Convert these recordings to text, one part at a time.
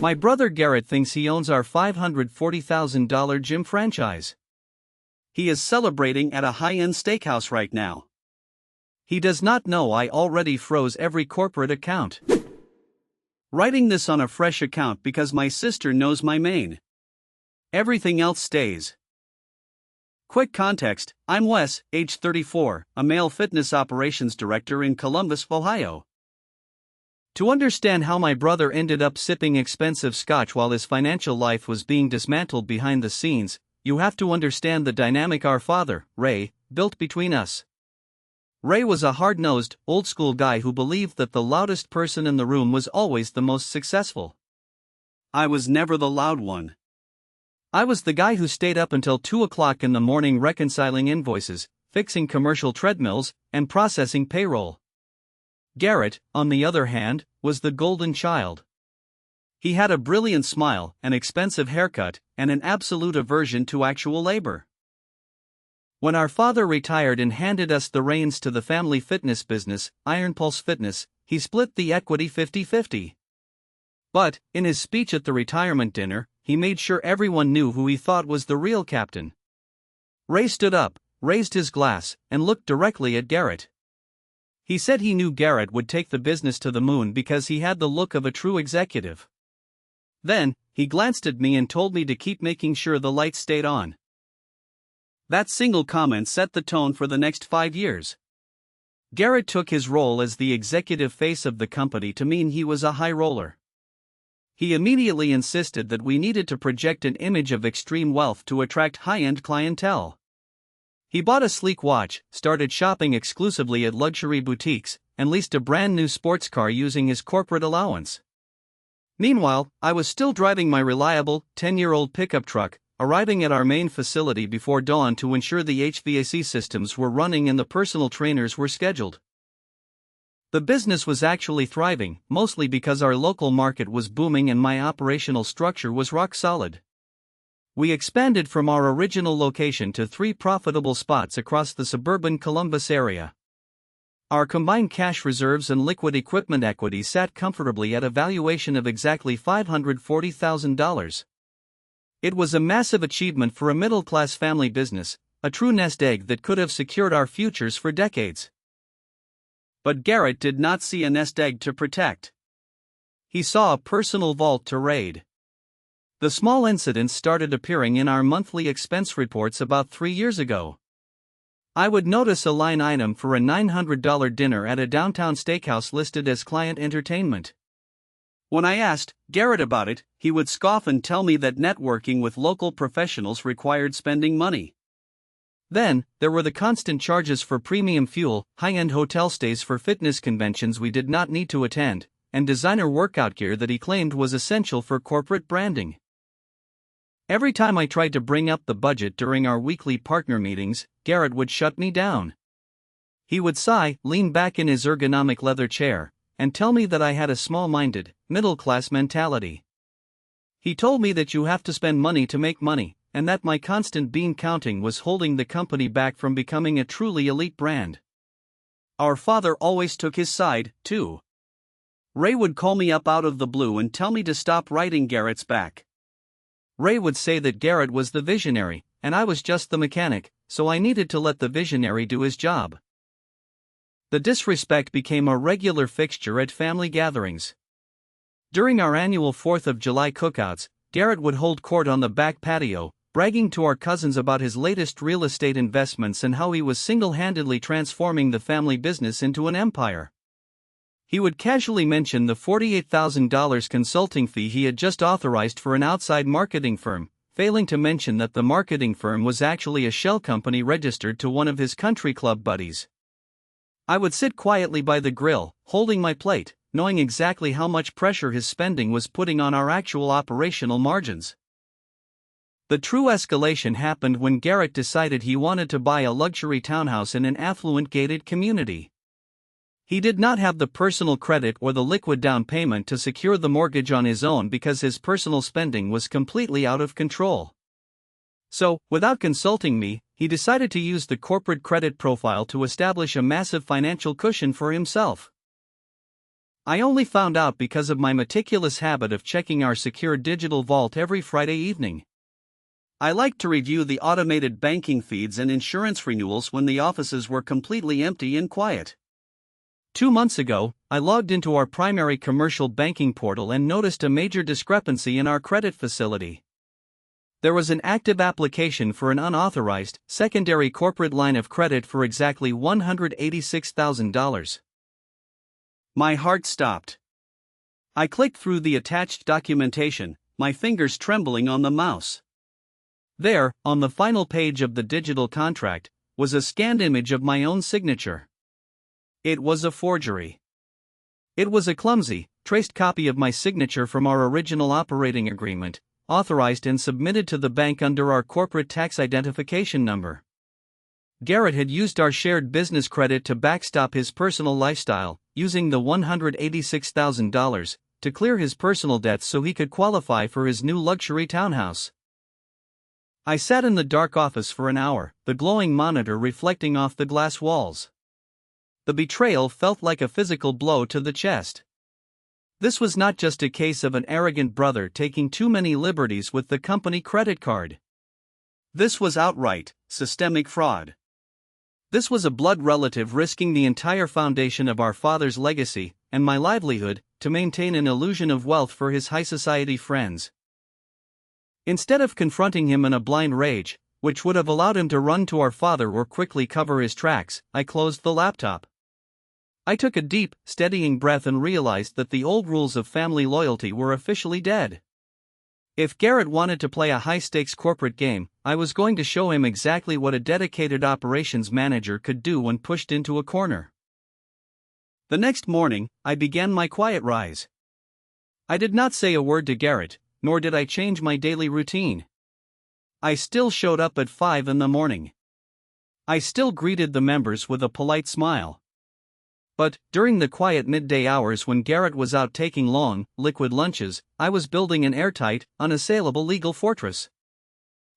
My brother Garrett thinks he owns our $540,000 gym franchise. He is celebrating at a high-end steakhouse right now. He does not know I already froze every corporate account. Writing this on a fresh account because my sister knows my main. Everything else stays. Quick context: I'm Wes, age 34, a male fitness operations director in Columbus, Ohio. To understand how my brother ended up sipping expensive scotch while his financial life was being dismantled behind the scenes, you have to understand the dynamic our father, Ray, built between us. Ray was a hard-nosed, old-school guy who believed that the loudest person in the room was always the most successful. I was never the loud one. I was the guy who stayed up until 2 o'clock in the morning reconciling invoices, fixing commercial treadmills, and processing payroll. Garrett, on the other hand, was the golden child. He had a brilliant smile, an expensive haircut, and an absolute aversion to actual labor. When our father retired and handed us the reins to the family fitness business, Iron Pulse Fitness, he split the equity 50-50. But, in his speech at the retirement dinner, he made sure everyone knew who he thought was the real captain. Ray stood up, raised his glass, and looked directly at Garrett. He said he knew Garrett would take the business to the moon because he had the look of a true executive. Then, he glanced at me and told me to keep making sure the lights stayed on. That single comment set the tone for the next 5 years. Garrett took his role as the executive face of the company to mean he was a high roller. He immediately insisted that we needed to project an image of extreme wealth to attract high-end clientele. He bought a sleek watch, started shopping exclusively at luxury boutiques, and leased a brand new sports car using his corporate allowance. Meanwhile, I was still driving my reliable, 10-year-old pickup truck, arriving at our main facility before dawn to ensure the HVAC systems were running and the personal trainers were scheduled. The business was actually thriving, mostly because our local market was booming and my operational structure was rock solid. We expanded from our original location to 3 profitable spots across the suburban Columbus area. Our combined cash reserves and liquid equipment equity sat comfortably at a valuation of exactly $540,000. It was a massive achievement for a middle-class family business, a true nest egg that could have secured our futures for decades. But Garrett did not see a nest egg to protect. He saw a personal vault to raid. The small incidents started appearing in our monthly expense reports about 3 years ago. I would notice a line item for a $900 dinner at a downtown steakhouse listed as client entertainment. When I asked Garrett about it, he would scoff and tell me that networking with local professionals required spending money. Then, there were the constant charges for premium fuel, high-end hotel stays for fitness conventions we did not need to attend, and designer workout gear that he claimed was essential for corporate branding. Every time I tried to bring up the budget during our weekly partner meetings, Garrett would shut me down. He would sigh, lean back in his ergonomic leather chair, and tell me that I had a small-minded, middle-class mentality. He told me that you have to spend money to make money, and that my constant bean counting was holding the company back from becoming a truly elite brand. Our father always took his side, too. Ray would call me up out of the blue and tell me to stop writing Garrett's back. Ray would say that Garrett was the visionary, and I was just the mechanic, so I needed to let the visionary do his job. The disrespect became a regular fixture at family gatherings. During our annual 4th of July cookouts, Garrett would hold court on the back patio, bragging to our cousins about his latest real estate investments and how he was single-handedly transforming the family business into an empire. He would casually mention the $48,000 consulting fee he had just authorized for an outside marketing firm, failing to mention that the marketing firm was actually a shell company registered to one of his country club buddies. I would sit quietly by the grill, holding my plate, knowing exactly how much pressure his spending was putting on our actual operational margins. The true escalation happened when Garrett decided he wanted to buy a luxury townhouse in an affluent gated community. He did not have the personal credit or the liquid down payment to secure the mortgage on his own because his personal spending was completely out of control. So, without consulting me, he decided to use the corporate credit profile to establish a massive financial cushion for himself. I only found out because of my meticulous habit of checking our secure digital vault every Friday evening. I liked to review the automated banking feeds and insurance renewals when the offices were completely empty and quiet. 2 months ago, I logged into our primary commercial banking portal and noticed a major discrepancy in our credit facility. There was an active application for an unauthorized, secondary corporate line of credit for exactly $186,000. My heart stopped. I clicked through the attached documentation, my fingers trembling on the mouse. There, on the final page of the digital contract, was a scanned image of my own signature. It was a forgery. It was a clumsy, traced copy of my signature from our original operating agreement, authorized and submitted to the bank under our corporate tax identification number. Garrett had used our shared business credit to backstop his personal lifestyle, using the $186,000 to clear his personal debts so he could qualify for his new luxury townhouse. I sat in the dark office for an hour, the glowing monitor reflecting off the glass walls. The betrayal felt like a physical blow to the chest. This was not just a case of an arrogant brother taking too many liberties with the company credit card. This was outright, systemic fraud. This was a blood relative risking the entire foundation of our father's legacy, and my livelihood, to maintain an illusion of wealth for his high society friends. Instead of confronting him in a blind rage, which would have allowed him to run to our father or quickly cover his tracks, I closed the laptop. I took a deep, steadying breath and realized that the old rules of family loyalty were officially dead. If Garrett wanted to play a high-stakes corporate game, I was going to show him exactly what a dedicated operations manager could do when pushed into a corner. The next morning, I began my quiet rise. I did not say a word to Garrett, nor did I change my daily routine. I still showed up at 5 in the morning. I still greeted the members with a polite smile. But, during the quiet midday hours when Garrett was out taking long, liquid lunches, I was building an airtight, unassailable legal fortress.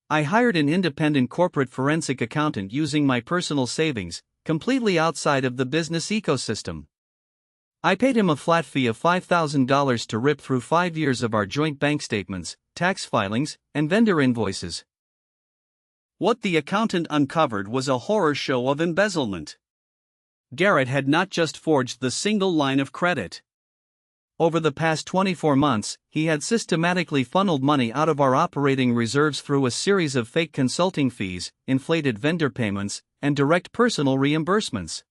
I hired an independent corporate forensic accountant using my personal savings, completely outside of the business ecosystem. I paid him a flat fee of $5,000 to rip through 5 years of our joint bank statements, tax filings, and vendor invoices. What the accountant uncovered was a horror show of embezzlement. Garrett had not just forged the single line of credit. Over the past 24 months, he had systematically funneled money out of our operating reserves through a series of fake consulting fees, inflated vendor payments, and direct personal reimbursements.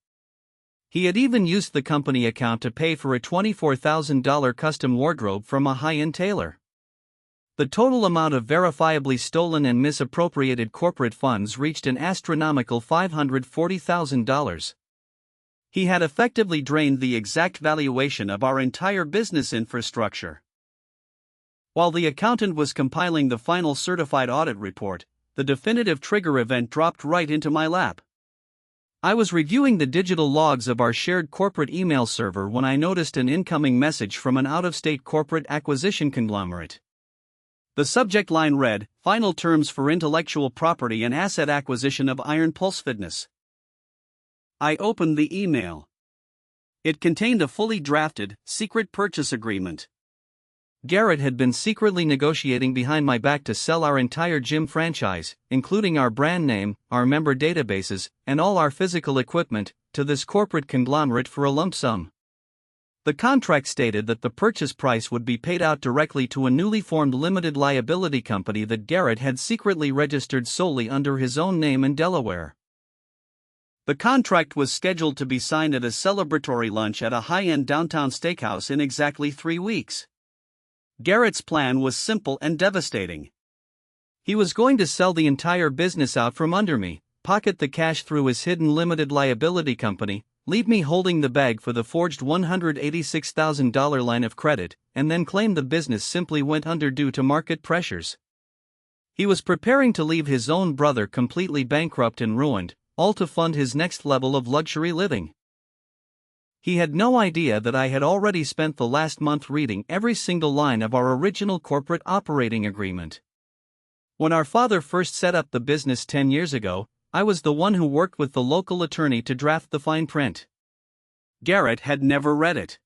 He had even used the company account to pay for a $24,000 custom wardrobe from a high-end tailor. The total amount of verifiably stolen and misappropriated corporate funds reached an astronomical $540,000. He had effectively drained the exact valuation of our entire business infrastructure. While the accountant was compiling the final certified audit report, the definitive trigger event dropped right into my lap. I was reviewing the digital logs of our shared corporate email server when I noticed an incoming message from an out-of-state corporate acquisition conglomerate. The subject line read, "Final terms for intellectual property and asset acquisition of Iron Pulse Fitness." I opened the email. It contained a fully drafted, secret purchase agreement. Garrett had been secretly negotiating behind my back to sell our entire gym franchise, including our brand name, our member databases, and all our physical equipment, to this corporate conglomerate for a lump sum. The contract stated that the purchase price would be paid out directly to a newly formed limited liability company that Garrett had secretly registered solely under his own name in Delaware. The contract was scheduled to be signed at a celebratory lunch at a high-end downtown steakhouse in exactly 3 weeks. Garrett's plan was simple and devastating. He was going to sell the entire business out from under me, pocket the cash through his hidden limited liability company, leave me holding the bag for the forged $186,000 line of credit, and then claim the business simply went under due to market pressures. He was preparing to leave his own brother completely bankrupt and ruined, all to fund his next level of luxury living. He had no idea that I had already spent the last month reading every single line of our original corporate operating agreement. When our father first set up the business 10 years ago, I was the one who worked with the local attorney to draft the fine print. Garrett had never read it.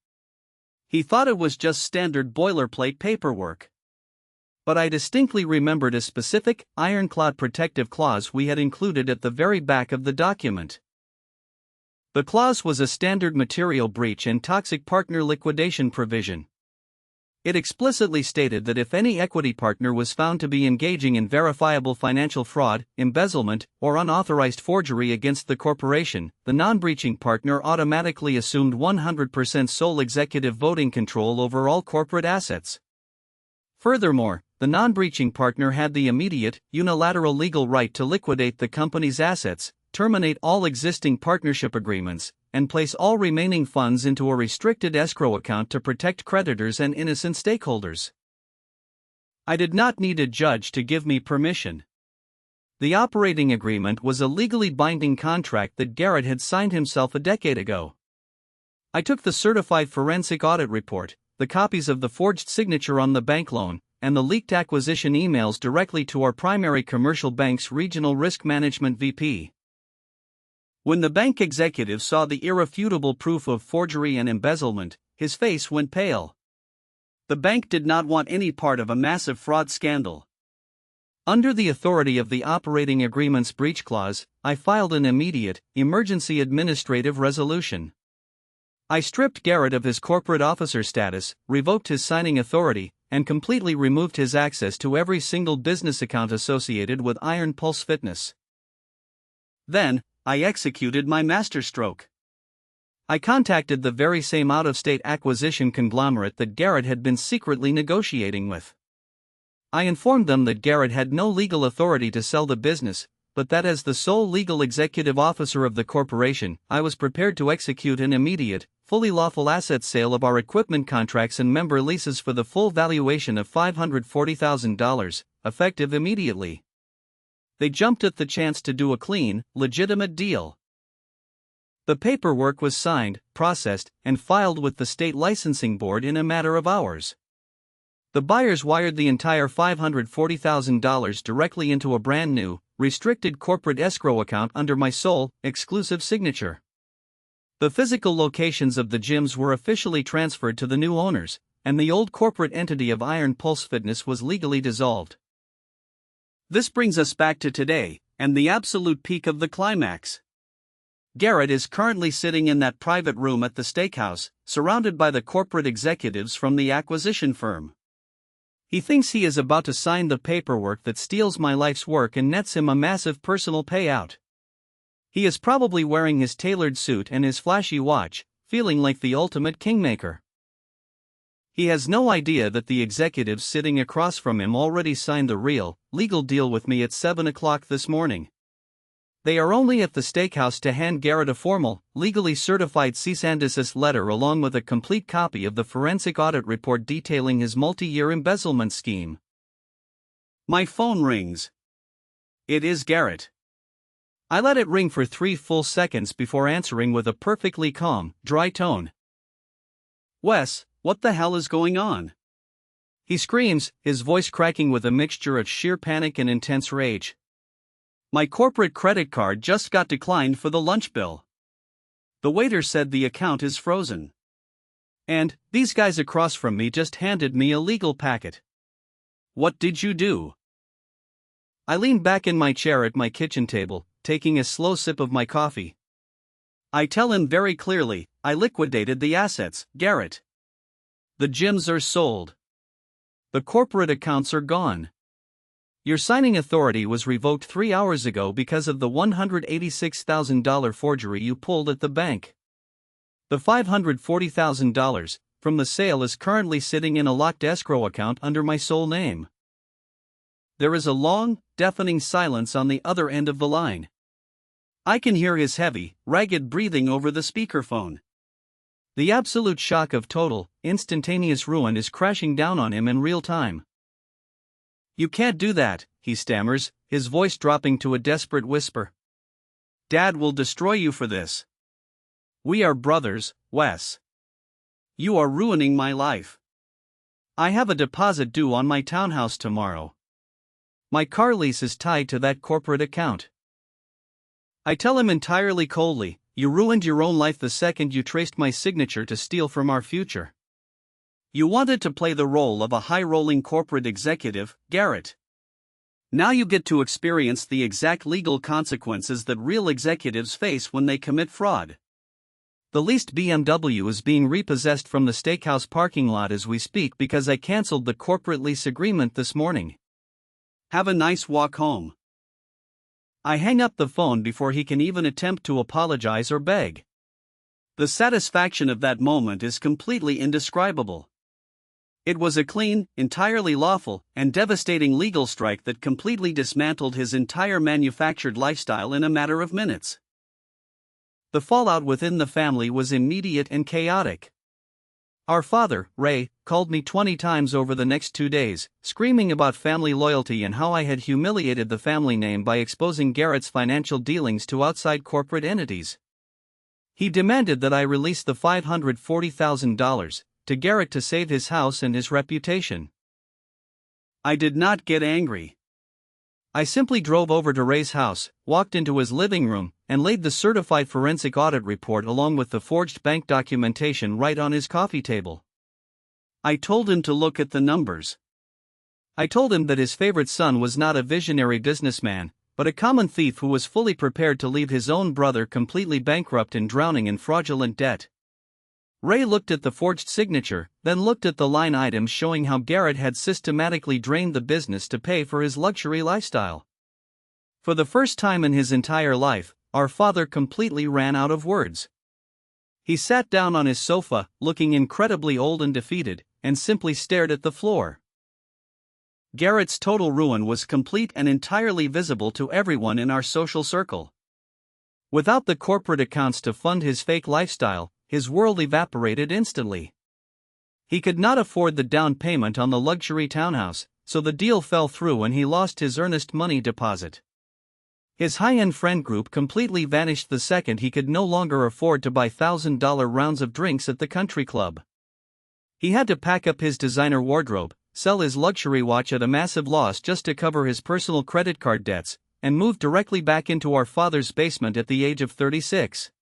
He thought it was just standard boilerplate paperwork. But I distinctly remembered a specific, ironclad protective clause we had included at the very back of the document. The clause was a standard material breach and toxic partner liquidation provision. It explicitly stated that if any equity partner was found to be engaging in verifiable financial fraud, embezzlement, or unauthorized forgery against the corporation, the non-breaching partner automatically assumed 100% sole executive voting control over all corporate assets. Furthermore, the non-breaching partner had the immediate, unilateral legal right to liquidate the company's assets, terminate all existing partnership agreements, and place all remaining funds into a restricted escrow account to protect creditors and innocent stakeholders. I did not need a judge to give me permission. The operating agreement was a legally binding contract that Garrett had signed himself a decade ago. I took the certified forensic audit report, the copies of the forged signature on the bank loan, and the leaked acquisition emails directly to our primary commercial bank's regional risk management VP. When the bank executive saw the irrefutable proof of forgery and embezzlement, his face went pale. The bank did not want any part of a massive fraud scandal. Under the authority of the operating agreement's breach clause, I filed an immediate, emergency administrative resolution. I stripped Garrett of his corporate officer status, revoked his signing authority, and completely removed his access to every single business account associated with Iron Pulse Fitness. Then, I executed my masterstroke. I contacted the very same out-of-state acquisition conglomerate that Garrett had been secretly negotiating with. I informed them that Garrett had no legal authority to sell the business, but that as the sole legal executive officer of the corporation, I was prepared to execute an immediate, fully lawful asset sale of our equipment contracts and member leases for the full valuation of $540,000, effective immediately. They jumped at the chance to do a clean, legitimate deal. The paperwork was signed, processed, and filed with the state licensing board in a matter of hours. The buyers wired the entire $540,000 directly into a brand new, restricted corporate escrow account under my sole, exclusive signature. The physical locations of the gyms were officially transferred to the new owners, and the old corporate entity of Iron Pulse Fitness was legally dissolved. This brings us back to today, and the absolute peak of the climax. Garrett is currently sitting in that private room at the steakhouse, surrounded by the corporate executives from the acquisition firm. He thinks he is about to sign the paperwork that steals my life's work and nets him a massive personal payout. He is probably wearing his tailored suit and his flashy watch, feeling like the ultimate kingmaker. He has no idea that the executives sitting across from him already signed the real, legal deal with me at 7 o'clock this morning. They are only at the steakhouse to hand Garrett a formal, legally certified cease and desist letter along with a complete copy of the forensic audit report detailing his multi-year embezzlement scheme. My phone rings. It is Garrett. I let it ring for 3 full seconds before answering with a perfectly calm, dry tone. "Wes, what the hell is going on?" He screams, his voice cracking with a mixture of sheer panic and intense rage. "My corporate credit card just got declined for the lunch bill. The waiter said the account is frozen. And, these guys across from me just handed me a legal packet. What did you do?" I lean back in my chair at my kitchen table, taking a slow sip of my coffee. I tell him very clearly, I liquidated the assets, Garrett. The gyms are sold. The corporate accounts are gone. Your signing authority was revoked 3 hours ago because of the $186,000 forgery you pulled at the bank. The $540,000 from the sale is currently sitting in a locked escrow account under my sole name. There is a long, deafening silence on the other end of the line. I can hear his heavy, ragged breathing over the speakerphone. The absolute shock of total, instantaneous ruin is crashing down on him in real time. "You can't do that," he stammers, his voice dropping to a desperate whisper. "Dad will destroy you for this. We are brothers, Wes. You are ruining my life. I have a deposit due on my townhouse tomorrow. My car lease is tied to that corporate account." I tell him entirely coldly, "You ruined your own life the second you traced my signature to steal from our future. You wanted to play the role of a high-rolling corporate executive, Garrett. Now you get to experience the exact legal consequences that real executives face when they commit fraud. The leased BMW is being repossessed from the steakhouse parking lot as we speak because I cancelled the corporate lease agreement this morning. Have a nice walk home. I hang up the phone before he can even attempt to apologize or beg. The satisfaction of that moment is completely indescribable. It was a clean, entirely lawful, and devastating legal strike that completely dismantled his entire manufactured lifestyle in a matter of minutes. The fallout within the family was immediate and chaotic. Our father, Ray, called me 20 times over the next 2 days, screaming about family loyalty and how I had humiliated the family name by exposing Garrett's financial dealings to outside corporate entities. He demanded that I release the $540,000 to Garrett to save his house and his reputation. I did not get angry. I simply drove over to Ray's house, walked into his living room, and laid the certified forensic audit report along with the forged bank documentation right on his coffee table. I told him to look at the numbers. I told him that his favorite son was not a visionary businessman, but a common thief who was fully prepared to leave his own brother completely bankrupt and drowning in fraudulent debt. Ray looked at the forged signature, then looked at the line items showing how Garrett had systematically drained the business to pay for his luxury lifestyle. For the first time in his entire life, our father completely ran out of words. He sat down on his sofa, looking incredibly old and defeated, and simply stared at the floor. Garrett's total ruin was complete and entirely visible to everyone in our social circle. Without the corporate accounts to fund his fake lifestyle, his world evaporated instantly. He could not afford the down payment on the luxury townhouse, so the deal fell through and he lost his earnest money deposit. His high-end friend group completely vanished the second he could no longer afford to buy $1,000 rounds of drinks at the country club. He had to pack up his designer wardrobe, sell his luxury watch at a massive loss just to cover his personal credit card debts, and move directly back into our father's basement at the age of 36.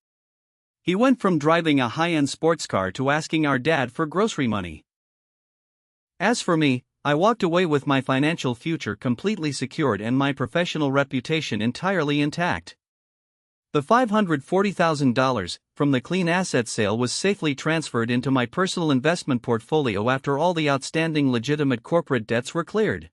He went from driving a high-end sports car to asking our dad for grocery money. As for me, I walked away with my financial future completely secured and my professional reputation entirely intact. The $540,000 from the clean asset sale was safely transferred into my personal investment portfolio after all the outstanding legitimate corporate debts were cleared.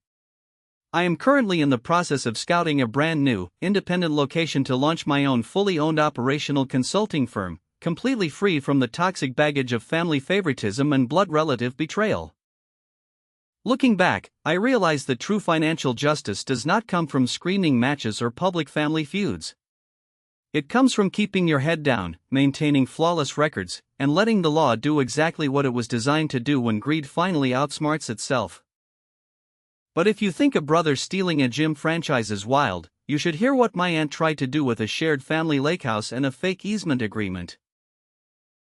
I am currently in the process of scouting a brand new, independent location to launch my own fully owned operational consulting firm, completely free from the toxic baggage of family favoritism and blood relative betrayal. Looking back, I realize that true financial justice does not come from screaming matches or public family feuds. It comes from keeping your head down, maintaining flawless records, and letting the law do exactly what it was designed to do when greed finally outsmarts itself. But if you think a brother stealing a gym franchise is wild, you should hear what my aunt tried to do with a shared family lake house and a fake easement agreement.